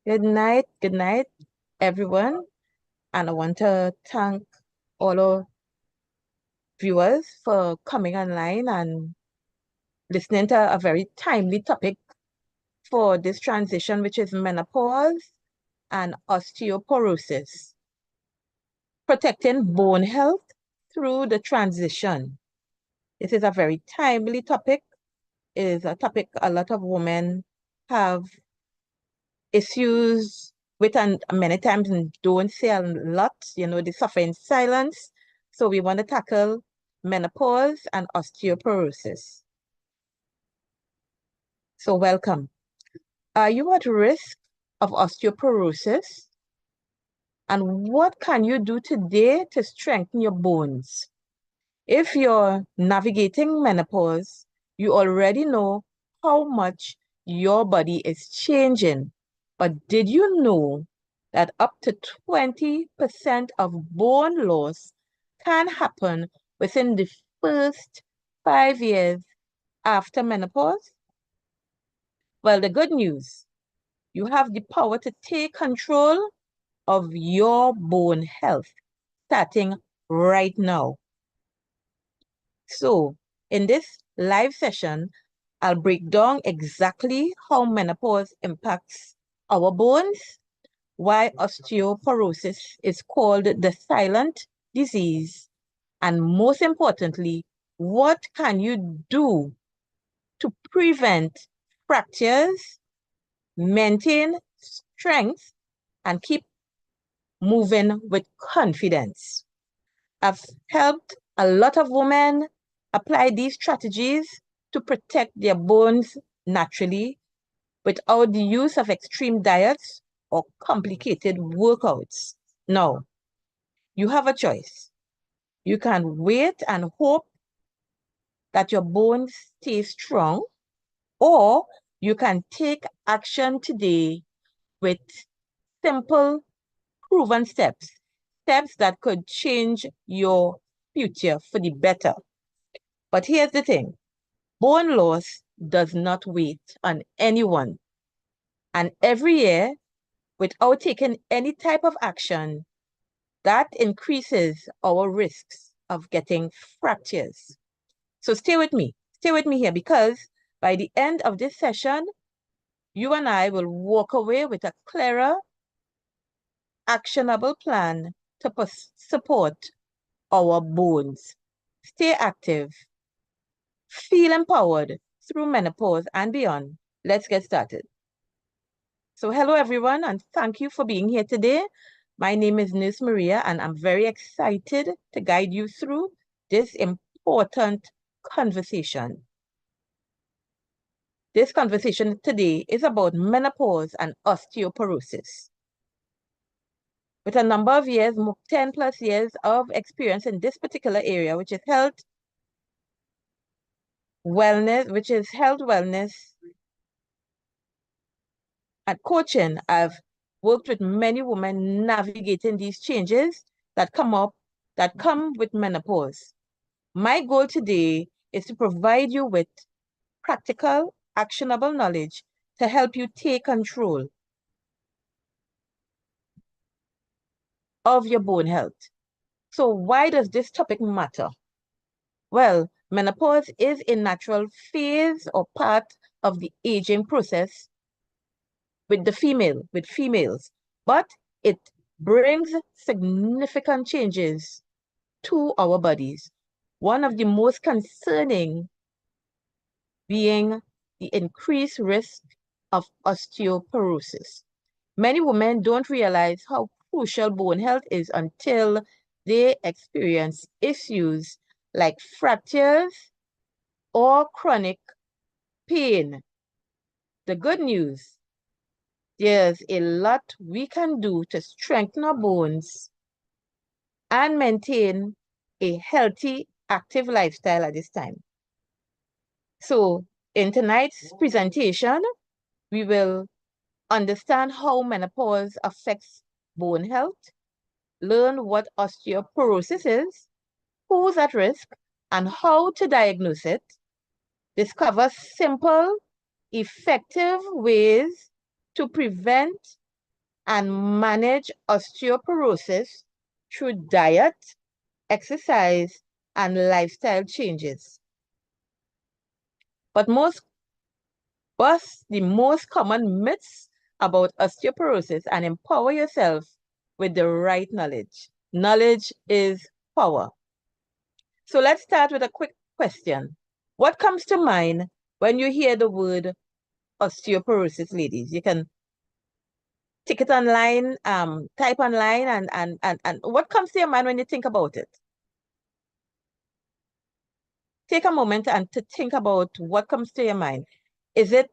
Good night, everyone. And I want to thank all our viewers for coming online and listening to a very timely topic for this transition, which is menopause and osteoporosis, protecting bone health through the transition. This is a very timely topic. It is a topic a lot of women have issues with and many times don't say a lot, they suffer in silence. So we want to tackle menopause and osteoporosis. So welcome. Are you at risk of osteoporosis? And what can you do today to strengthen your bones? If you're navigating menopause, you already know how much your body is changing. But did you know that up to 20% of bone loss can happen within the first 5 years after menopause? Well, the good news, you have the power to take control of your bone health starting right now. So, in this live session, I'll break down exactly how menopause impacts our bones, why osteoporosis is called the silent disease, and most importantly, what can you do to prevent fractures, maintain strength, and keep moving with confidence. I've helped a lot of women apply these strategies to protect their bones naturally without the use of extreme diets or complicated workouts. Now, you have a choice. You can wait and hope that your bones stay strong, or you can take action today with simple, proven steps, steps that could change your future for the better. But here's the thing, bone loss does not wait on anyone. And every year, without taking any type of action, that increases our risks of getting fractures. So stay with me here, because by the end of this session, you and I will walk away with a clearer, actionable plan to support our bones. Stay active, feel empowered through menopause and beyond. Let's get started. So hello everyone, and thank you for being here today. My name is Nurse Maria, and I'm very excited to guide you through this important conversation. This conversation today is about menopause and osteoporosis. With a number of years, 10 plus years of experience in this particular area, which is health, wellness, and coaching, I've worked with many women navigating these changes that come with menopause. My goal today is to provide you with practical, actionable knowledge to help you take control of your bone health. So why does this topic matter? Well, menopause is a natural phase or part of the aging process with females, but it brings significant changes to our bodies. One of the most concerning being the increased risk of osteoporosis. Many women don't realize how crucial bone health is until they experience issues like fractures or chronic pain. The good news, there's a lot we can do to strengthen our bones and maintain a healthy, active lifestyle at this time. So in tonight's presentation, we will understand how menopause affects bone health, learn what osteoporosis is, who's at risk, and how to diagnose it, discover simple, effective ways to prevent and manage osteoporosis through diet, exercise, and lifestyle changes. But the most common myths about osteoporosis, and empower yourself with the right knowledge. Knowledge is power. So let's start with a quick question. What comes to mind when you hear the word osteoporosis, ladies? You can tick it online, type online, and what comes to your mind when you think about it? Take a moment and to think about what comes to your mind. Is it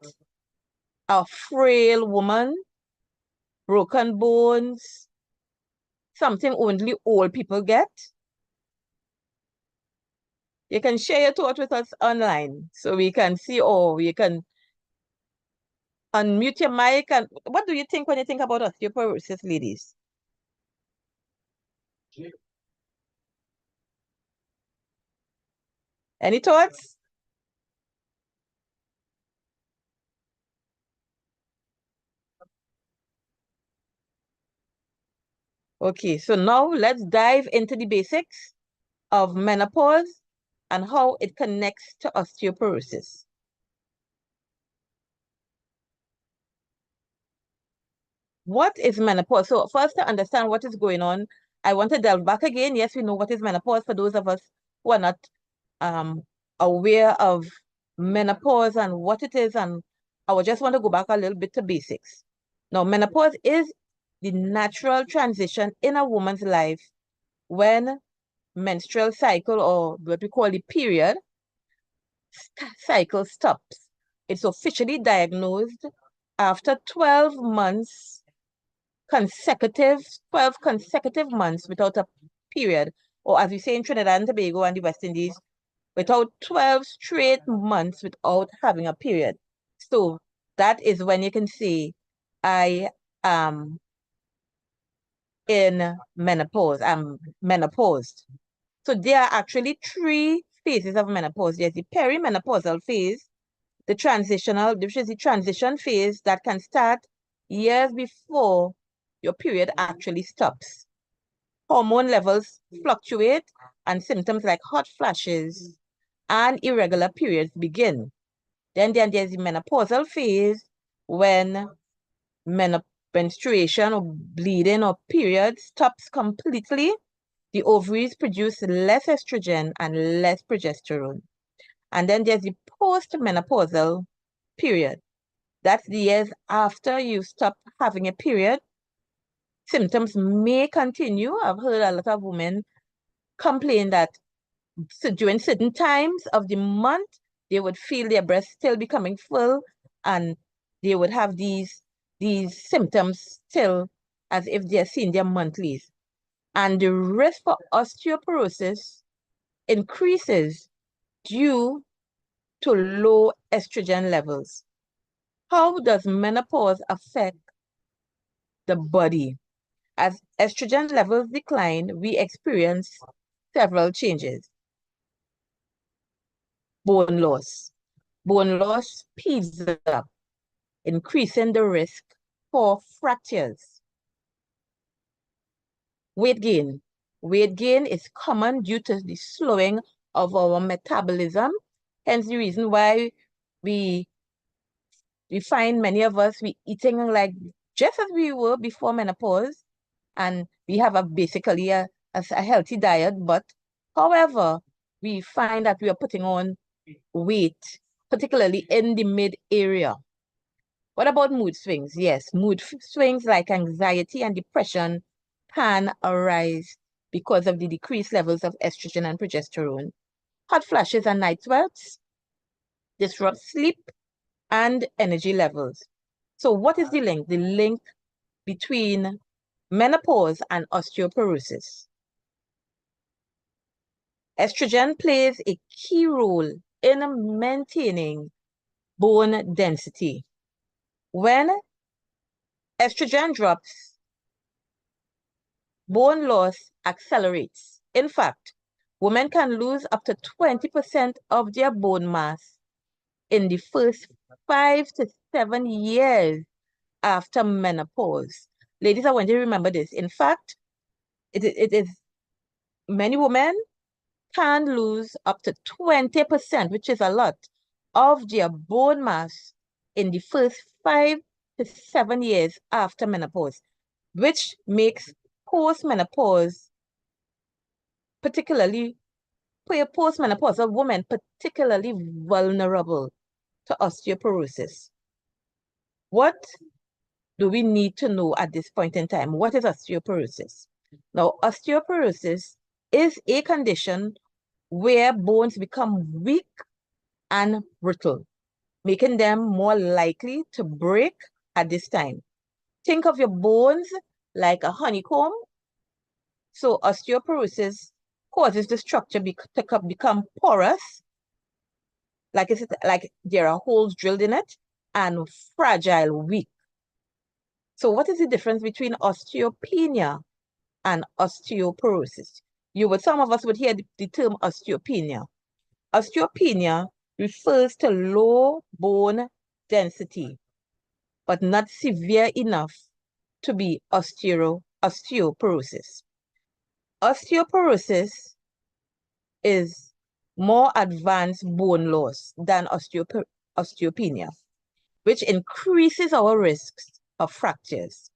a frail woman, broken bones, something only old people get? You can share your thought with us online so we can see, or you can unmute your mic. And what do you think when you think about osteoporosis, ladies? Any thoughts? Okay, so now let's dive into the basics of menopause and how it connects to osteoporosis. What is menopause? So first, to understand what is going on, I want to delve back again. Yes, we know what is menopause for those of us who are not um, aware of menopause and what it is, and I would just want to go back a little bit to basics. Now, menopause is the natural transition in a woman's life when menstrual cycle, or what we call the period cycle, stops. It's officially diagnosed after 12 months consecutive, 12 consecutive months without a period, or as we say in Trinidad and Tobago and the West Indies, without 12 straight months without having a period. So that is when you can say, I am in menopause, I'm menopaused. So there are actually three phases of menopause. There's the perimenopausal phase, the transitional, which is the transition phase that can start years before your period actually stops. Hormone levels fluctuate and symptoms like hot flashes and irregular periods begin. Then there's the menopausal phase when menstruation or bleeding or period stops completely. The ovaries produce less estrogen and less progesterone. And then there's the postmenopausal period. That's the years after you stop having a period. Symptoms may continue. I've heard a lot of women complain that during certain times of the month, they would feel their breasts still becoming full, and they would have these symptoms still as if they're seeing their monthlies. And the risk for osteoporosis increases due to low estrogen levels. How does menopause affect the body? As estrogen levels decline, we experience several changes. Bone loss. Bone loss speeds up, increasing the risk for fractures. Weight gain. Weight gain is common due to the slowing of our metabolism, hence the reason why we we find many of us we eating like just as we were before menopause, and we have basically a healthy diet, but however, we find that we are putting on weight, particularly in the mid area. What about mood swings? Yes, swings like anxiety and depression can arise because of the decreased levels of estrogen and progesterone. Hot flashes and night sweats disrupt sleep and energy levels. So what is the link? The link between menopause and osteoporosis. Estrogen plays a key role in maintaining bone density. When estrogen drops, bone loss accelerates. In fact, women can lose up to 20% of their bone mass in the first 5 to 7 years after menopause. Ladies, I want you to remember this. In fact, it is many women can lose up to 20%, which is a lot, of their bone mass in the first 5 to 7 years after menopause, which makes postmenopause particularly for a postmenopausal woman particularly vulnerable to osteoporosis. What do we need to know at this point in time? What is osteoporosis? Now, osteoporosis is a condition where bones become weak and brittle, making them more likely to break at this time. Think of your bones like a honeycomb. So osteoporosis causes the structure to become porous, like there are holes drilled in it, and fragile, weak. So what is the difference between osteopenia and osteoporosis? Some of us would hear the term osteopenia. Osteopenia refers to low bone density, but not severe enough to be osteoporosis. Osteoporosis is more advanced bone loss than osteopenia, which increases our risks of fractures.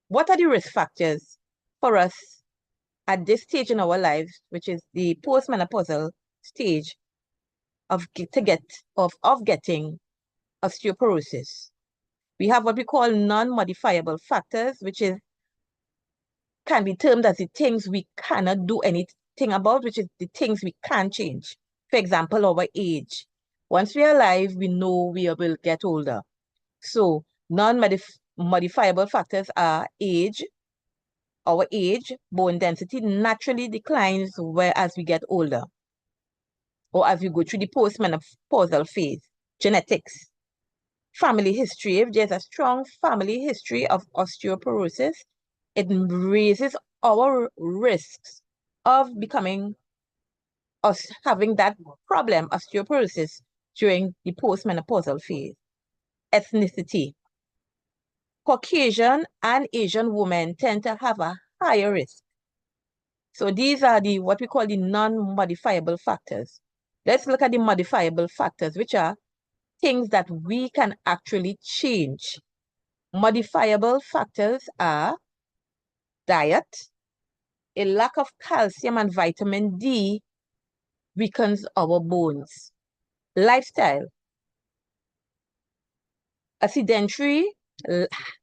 What are the risk factors for us at this stage in our lives, which is the postmenopausal stage of getting osteoporosis? We have what we call non-modifiable factors, which can be termed as the things we cannot do anything about, which is the things we can't change. For example, our age. Once we are alive, we know we will get older. So non-modifiable factors are age. Our age, bone density naturally declines as we get older, or as we go through the postmenopausal phase. Genetics. Family history. If there's a strong family history of osteoporosis, it raises our risks of having that problem, osteoporosis, during the postmenopausal phase. Ethnicity. Caucasian and Asian women tend to have a higher risk. So these are what we call the non-modifiable factors. Let's look at the modifiable factors, which are things that we can actually change. Modifiable factors are diet. A lack of calcium and vitamin D weakens our bones. Lifestyle. A sedentary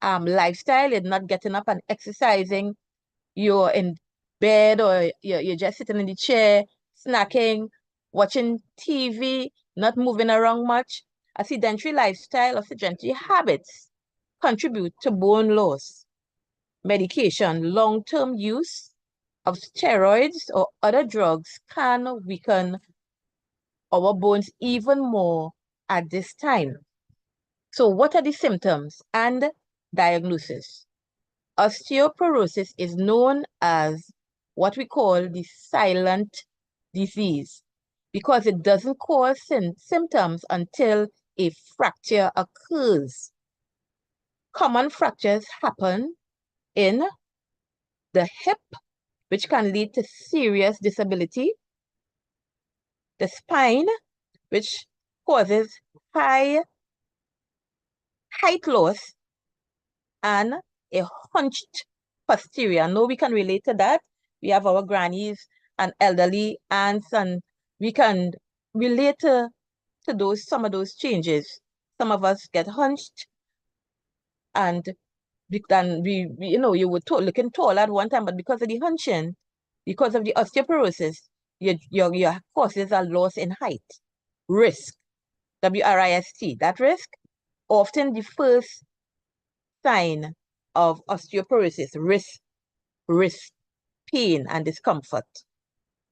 lifestyle is not getting up and exercising. You're in bed, or you're just sitting in the chair, snacking, watching TV, not moving around much. A sedentary lifestyle or sedentary habits contribute to bone loss. Medication, long-term use of steroids or other drugs can weaken our bones even more at this time. So what are the symptoms and diagnosis? Osteoporosis is known as what we call the silent disease because it doesn't cause symptoms until a fracture occurs. Common fractures happen in the hip, which can lead to serious disability, the spine, which causes height loss, and a hunched posterior. No, we can relate to that. We have our grannies and elderly aunts, and we can relate to some of those changes. Some of us get hunched, and you were looking tall at one time, but because of the hunching, because of the osteoporosis, your causes a loss in height. Risk, WRIST, that risk, often the first sign of osteoporosis, risk, pain, and discomfort.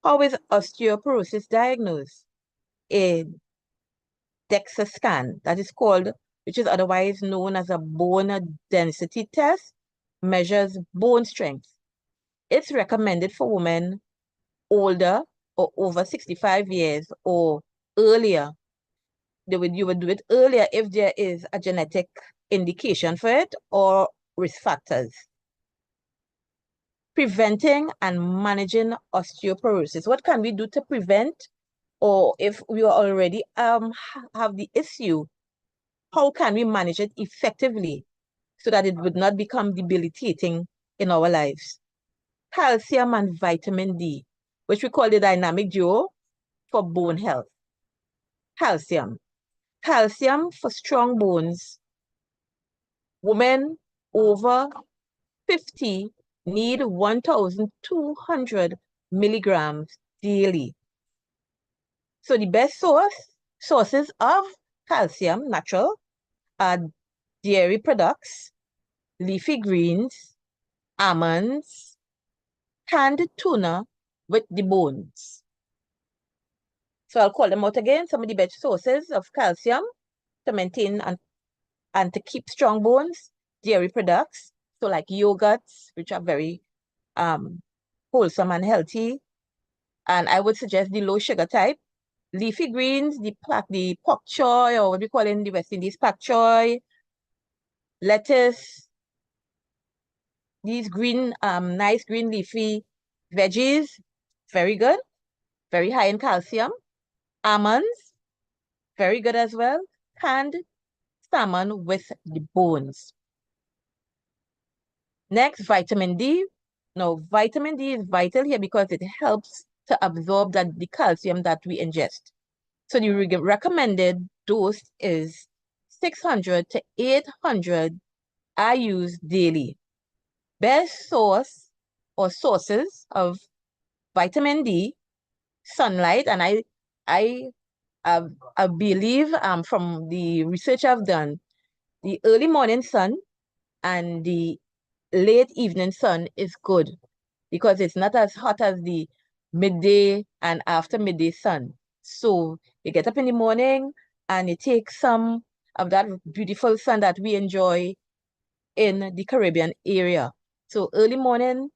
How is osteoporosis diagnosed? A DEXA scan, which is otherwise known as a bone density test, measures bone strength. It's recommended for women older or over 65 years or earlier. You would do it earlier if there is a genetic indication for it, or risk factors. Preventing and managing osteoporosis. What can we do to prevent, or if we already have the issue, how can we manage it effectively so that it would not become debilitating in our lives? Calcium and vitamin D, which we call the dynamic duo for bone health. Calcium. Calcium for strong bones. Women over 50 need 1,200 milligrams daily. So the best sources of calcium, natural, are dairy products, leafy greens, almonds, canned tuna with the bones. So I'll call them out again. Some of the best sources of calcium to maintain and to keep strong bones: dairy products, so like yogurts, which are very wholesome and healthy. And I would suggest the low sugar type. Leafy greens, the pak choy, or what we call in the West Indies, pak choy, lettuce, these green, nice green leafy veggies, very good, very high in calcium. Almonds, very good as well. Canned salmon with the bones. Next, vitamin D. Now, vitamin D is vital here because it helps to absorb the calcium that we ingest. So the recommended dose is 600 to 800 IUs daily. Best source or sources of vitamin D: sunlight, and I believe from the research I've done, the early morning sun and the late evening sun is good because it's not as hot as the midday and after midday sun. So you get up in the morning and you take some of that beautiful sun that we enjoy in the Caribbean area. So early morning,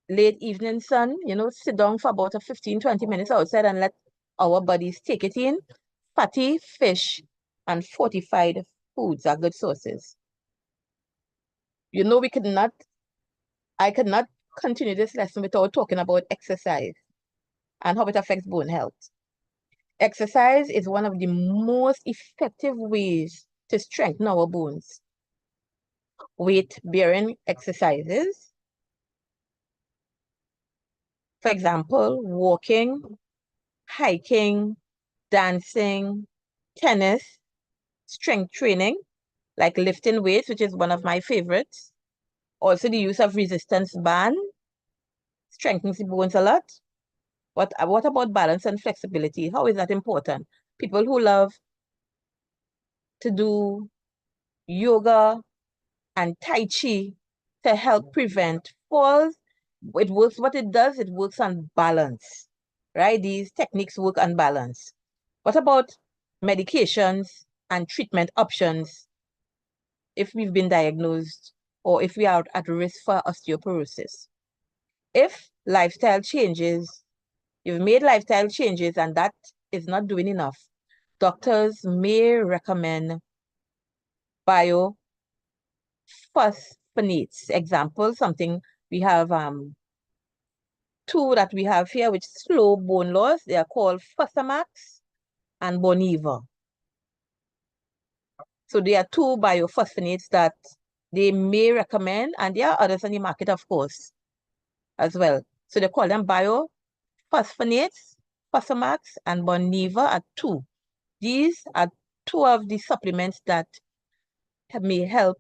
late evening sun, sit down for about 15-20 minutes outside and let our bodies take it in. Fatty fish and fortified foods are good sources. I could not continue this lesson without talking about exercise and how it affects bone health. Exercise is one of the most effective ways to strengthen our bones. Weight-bearing exercises, for example, walking, hiking, dancing, tennis, strength training, like lifting weights, which is one of my favorites. Also, the use of resistance band strengthens the bones a lot. What about balance and flexibility? How is that important? People who love to do yoga and Tai Chi to help prevent falls, what it does, it works on balance, right? These techniques work on balance. What about medications and treatment options if we've been diagnosed or if we are at risk for osteoporosis? If lifestyle changes, you've made lifestyle changes and that is not doing enough, doctors may recommend biophosphonates. Example, something we have two that we have here which slow bone loss. They are called Fosamax and Boniva. So there are two biophosphonates that they may recommend, and there are others on the market, of course, as well. So they call them biophosphonates. Fosamax and Boniva are two. These are two of the supplements that help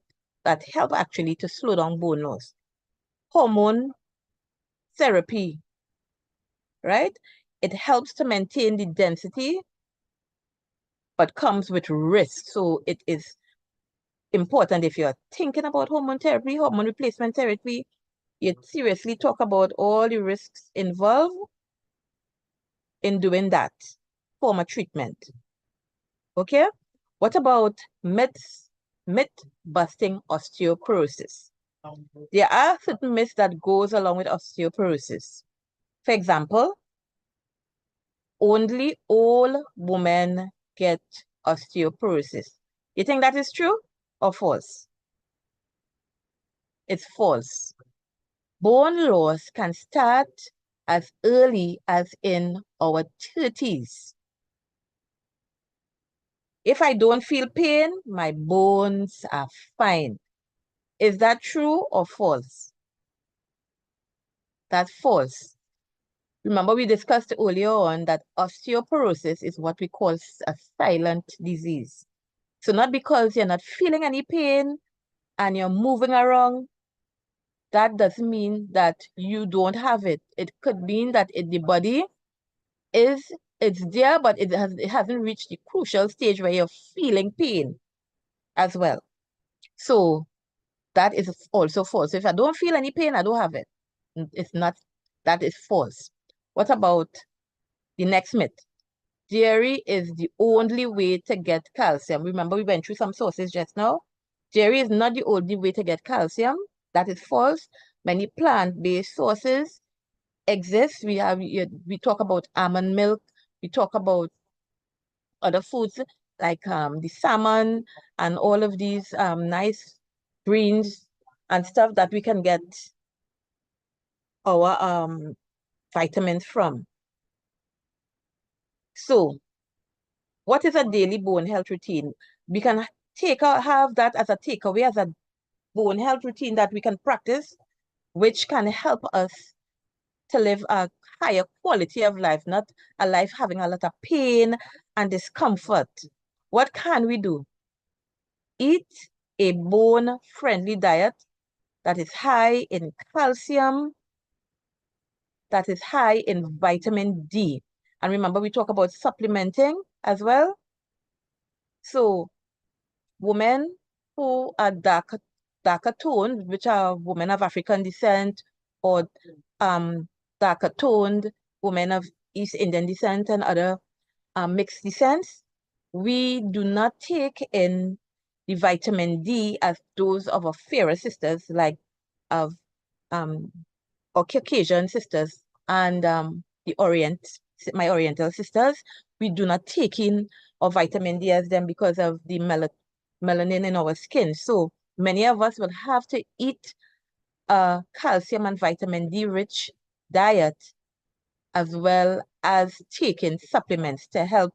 actually to slow down bone loss. Hormone therapy, right? It helps to maintain the density, but comes with risk. So it is important, if you're thinking about hormone therapy, hormone replacement therapy, you seriously talk about all the risks involved in doing that form of treatment. Okay? What about myth-busting osteoporosis? There are certain myths that goes along with osteoporosis. For example, only old women get osteoporosis. You think that is true or false? It's false. Bone loss can start as early as in our 30s. If I don't feel pain, my bones are fine. Is that true or false? That's false. Remember, we discussed earlier on that osteoporosis is what we call a silent disease. So not because you're not feeling any pain and you're moving around, that doesn't mean that you don't have it. It could mean that the body is it's there, but it hasn't reached the crucial stage where you're feeling pain as well. So that is also false. If I don't feel any pain, I don't have it. It's not, that is false. What about the next myth? Dairy is the only way to get calcium. Remember, we went through some sources just now. Dairy is not the only way to get calcium. That is false. Many plant-based sources exist. We talk about almond milk. We talk about other foods like the salmon and all of these nice greens and stuff that we can get our vitamins from. So, what is a daily bone health routine? We can have that as a takeaway, as a bone health routine that we can practice, which can help us to live a higher quality of life, not a life having a lot of pain and discomfort. What can we do? Eat a bone-friendly diet that is high in calcium, that is high in vitamin D. And remember, we talk about supplementing as well. So women who are darker toned, which are women of African descent or darker toned women of East Indian descent and other mixed descents, we do not take in the vitamin D as those of our fairer sisters, like of or Caucasian sisters and my Oriental sisters. We do not take in our vitamin D as them because of the melanin in our skin. So many of us will have to eat a calcium and vitamin D rich diet as well as taking supplements to help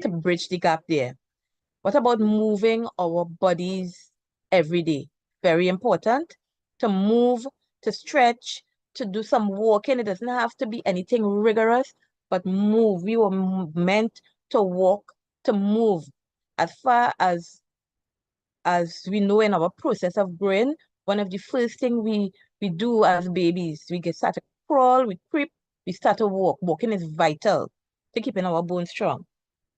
to bridge the gap there. What about moving our bodies every day? Very important to move, to stretch, to do some walking. It doesn't have to be anything rigorous, but move. We were meant to walk, to move. As far as we know in our process of growing, one of the first things we do as babies, we get start to crawl, we creep, we start to walk. Walking is vital to keeping our bones strong.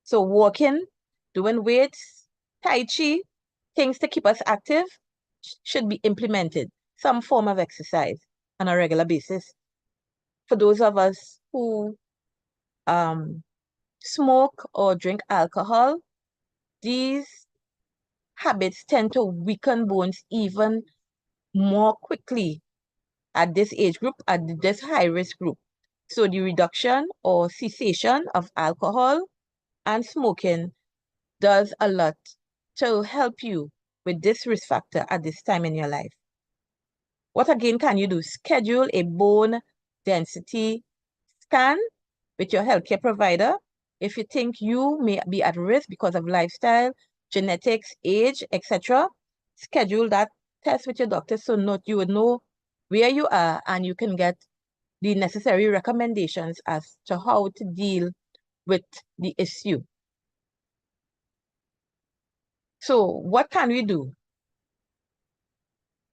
So walking, doing weights, tai chi, things to keep us active should be implemented. Some form of exercise on a regular basis. For those of us who smoke or drink alcohol, these habits tend to weaken bones even more quickly at this age group, at this high risk group. So the reduction or cessation of alcohol and smoking does a lot to help you with this risk factor at this time in your life. What again can you do? Schedule a bone density scan with your healthcare provider. If you think you may be at risk because of lifestyle, genetics, age, etc., schedule that test with your doctor so you would know where you are and you can get the necessary recommendations as to how to deal with the issue. So what can we do?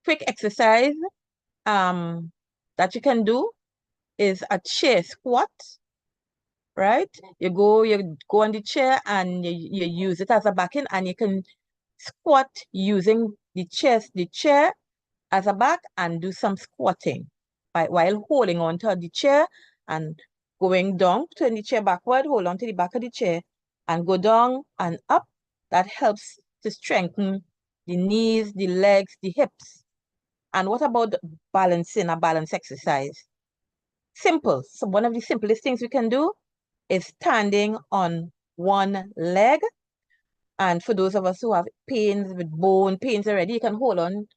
Quick exercise that you can do is a chair squat, right? You go on the chair and you use it as a backing and you can squat using the chair as a back and do some squatting while holding onto the chair and going down, turn the chair backward, hold on to the back of the chair and go down and up. That helps to strengthen the knees, the legs, the hips. And what about balancing, a balance exercise? Simple. So one of the simplest things we can do is standing on one leg. And for those of us who have pains with bone pains already, you can hold on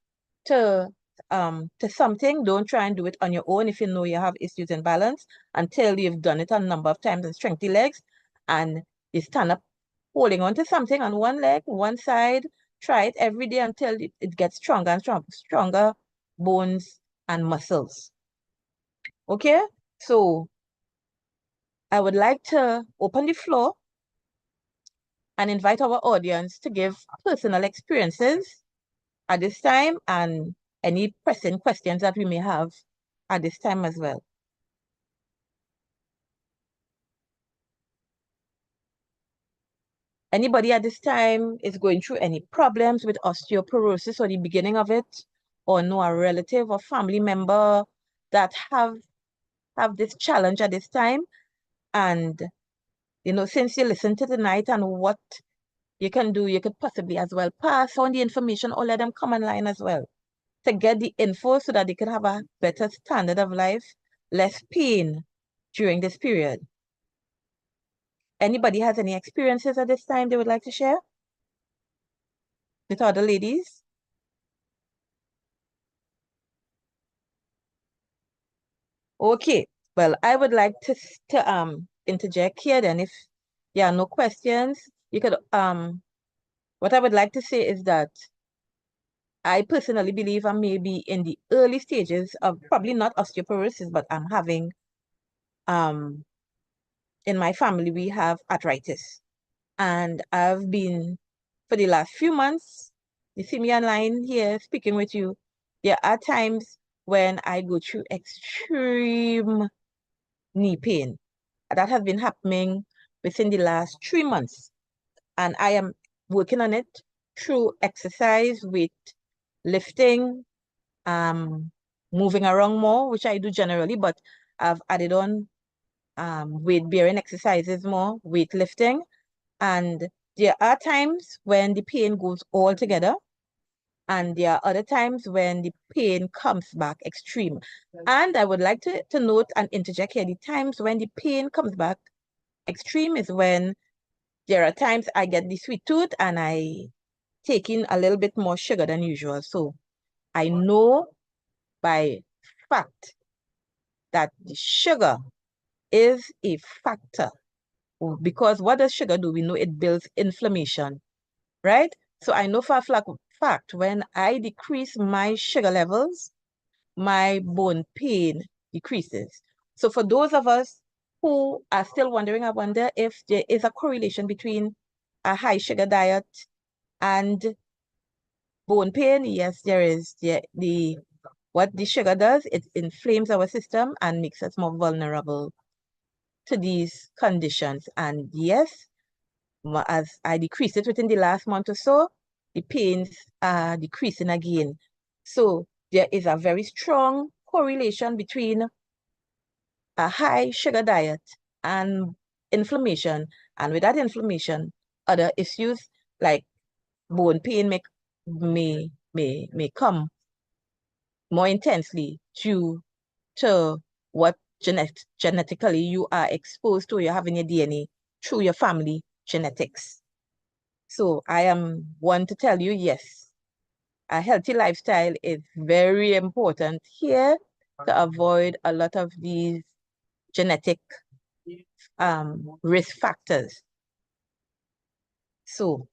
to to something, don't try and do it on your own if you know you have issues in balance until you've done it a number of times and strengthen the legs and you stand up holding on to something on one leg, one side. Try it every day until it gets stronger and stronger bones and muscles. Okay, so I would like to open the floor and invite our audience to give personal experiences at this time and any pressing questions that we may have at this time as well. Anybody at this time is going through any problems with osteoporosis or the beginning of it, or know a relative or family member that have this challenge at this time? And since you listen to tonight and what you can do, you could possibly as well pass on the information or let them come online as well to get the info so that they can have a better standard of life, less pain during this period. Anybody has any experiences at this time they would like to share with other ladies? Okay, well, I would like to interject here then. If there are no questions, you could what I would like to say is that I personally believe I may be in the early stages of probably not osteoporosis, but I'm having um in my family we have arthritis. And I've been for the last few months, you see me online here speaking with you. There are times when I go through extreme knee pain. That has been happening within the last 3 months. And I am working on it through exercise, with lifting, moving around more, which I do generally, but I've added on weight bearing exercises more, weightlifting. And there are times when the pain goes all together, and there are other times when the pain comes back extreme. And I would like to note and interject here, the times when the pain comes back extreme is when there are times I get the sweet tooth and I take in a little bit more sugar than usual. So I know by fact that the sugar is a factor, because what does sugar do? We know it builds inflammation, right? So I know for a fact when I decrease my sugar levels, my bone pain decreases. So for those of us who are still wondering, I wonder if there is a correlation between a high sugar diet and bone pain. Yes, there is. What the sugar does, it inflames our system and makes us more vulnerable to these conditions. And yes, as I decrease it within the last month or so, the pains are decreasing again. So there is a very strong correlation between a high sugar diet and inflammation. And with that inflammation, other issues like bone pain may come more intensely due to what genetically you are exposed to, you have in your DNA through your family genetics. So I am one to tell you, yes, a healthy lifestyle is very important here to avoid a lot of these genetic risk factors. So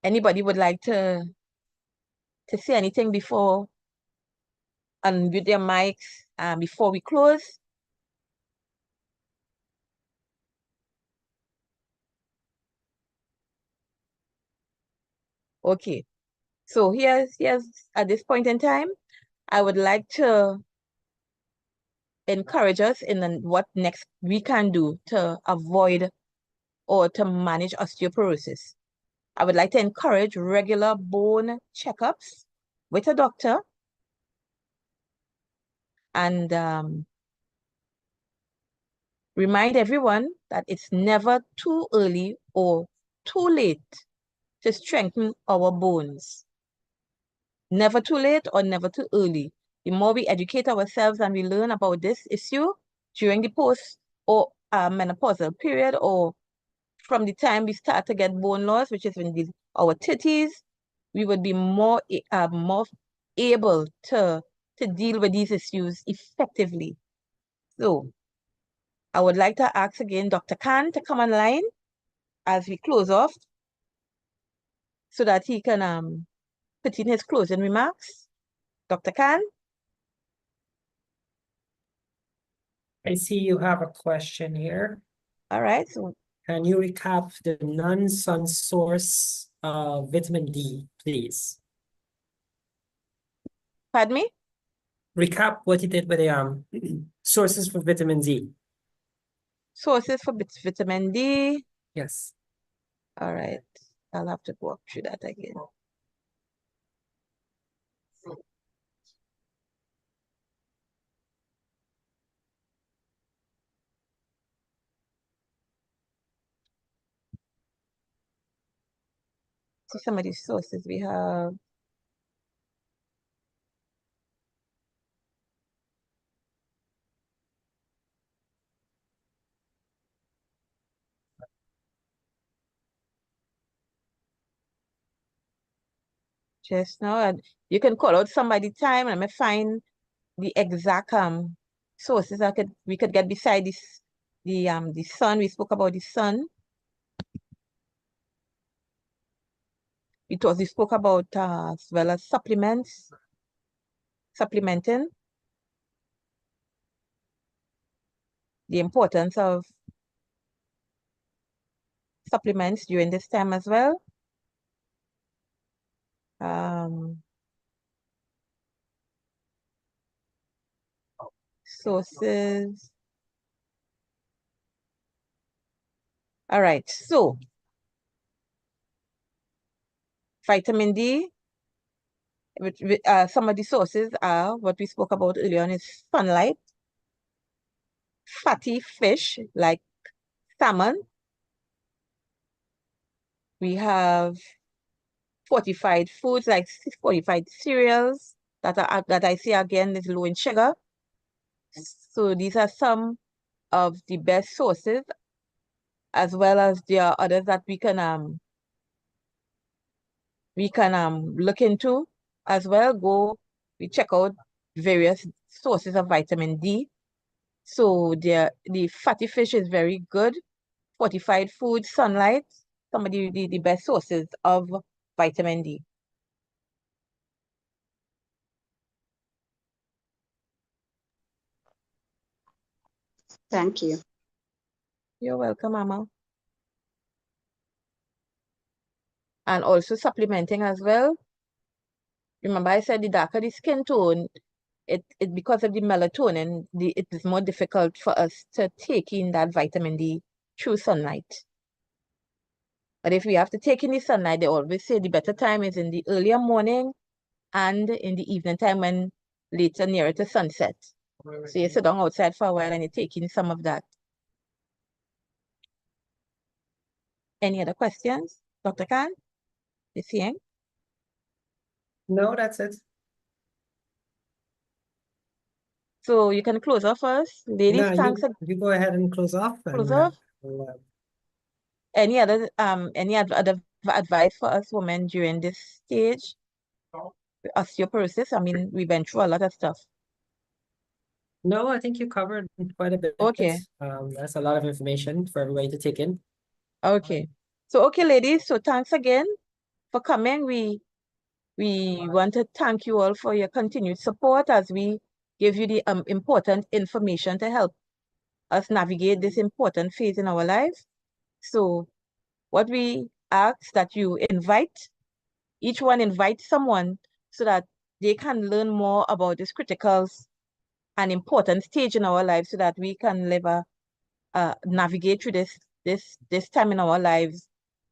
anybody would like to say anything before unmute their mics before we close? Okay. So here's at this point in time, I would like to encourage us in what next we can do to avoid or to manage osteoporosis. I would like to encourage regular bone checkups with a doctor, and remind everyone that it's never too early or too late to strengthen our bones. Never too late or never too early. The more we educate ourselves and we learn about this issue during the post or menopausal period, or from the time we start to get bone loss, which is in our 30s, we would be more able to deal with these issues effectively. So I would like to ask again Dr. Khan to come online as we close off so that he can put in his closing remarks. Dr. Khan? I see you have a question here. All right. So Can you recap the non-sun source of vitamin D, please? pardon me? Recap what you did with the sources for vitamin D. Sources for vitamin D. Yes. All right. I'll have to walk through that again. So some of these sources we have. Just now, and you can call out somebody time and I may find the exact sources we could get beside this the sun. We spoke about the sun. We spoke about as well as supplementing, the importance of supplements during this time as well. Sources. All right, so vitamin D, some of the sources are what we spoke about earlier on is sunlight, fatty fish like salmon. We have fortified foods like fortified cereals that I say again is low in sugar. So these are some of the best sources, as well as there are others that we can look into as well. We check out various sources of vitamin D. So the fatty fish is very good. Fortified food, sunlight, some of the best sources of vitamin D. Thank you. You're welcome, Mama. And also supplementing as well. Remember I said the darker the skin tone, it because of the melatonin, it is more difficult for us to take in that vitamin D through sunlight. But if we have to take in the sunlight, they always say the better time is in the earlier morning and in the evening time when later nearer to sunset. So you sit down outside for a while and you take in some of that. Any other questions? Dr. Khan? You seeing? No, that's it. So you can close off first. Ladies, No, thanks. you go ahead and close off. Close And, off. we'll, Any other other advice for us women during this stage? Osteoporosis. I mean, we went through a lot of stuff. no, I think you covered quite a bit. Okay. That's a lot of information for everybody to take in. Okay. So okay, ladies. So thanks again for coming. We want to thank you all for your continued support as we give you the important information to help us navigate this important phase in our lives. So what we ask that you each one invite someone so that they can learn more about this critical and important stage in our lives so that we can navigate through this time in our lives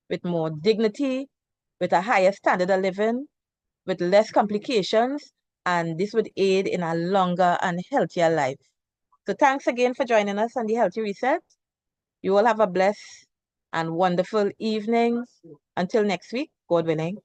with more dignity, with a higher standard of living, with less complications, and this would aid in a longer and healthier life. So thanks again for joining us on the Healthy Reset. You all have a blessed and wonderful evening. Until next week, God willing.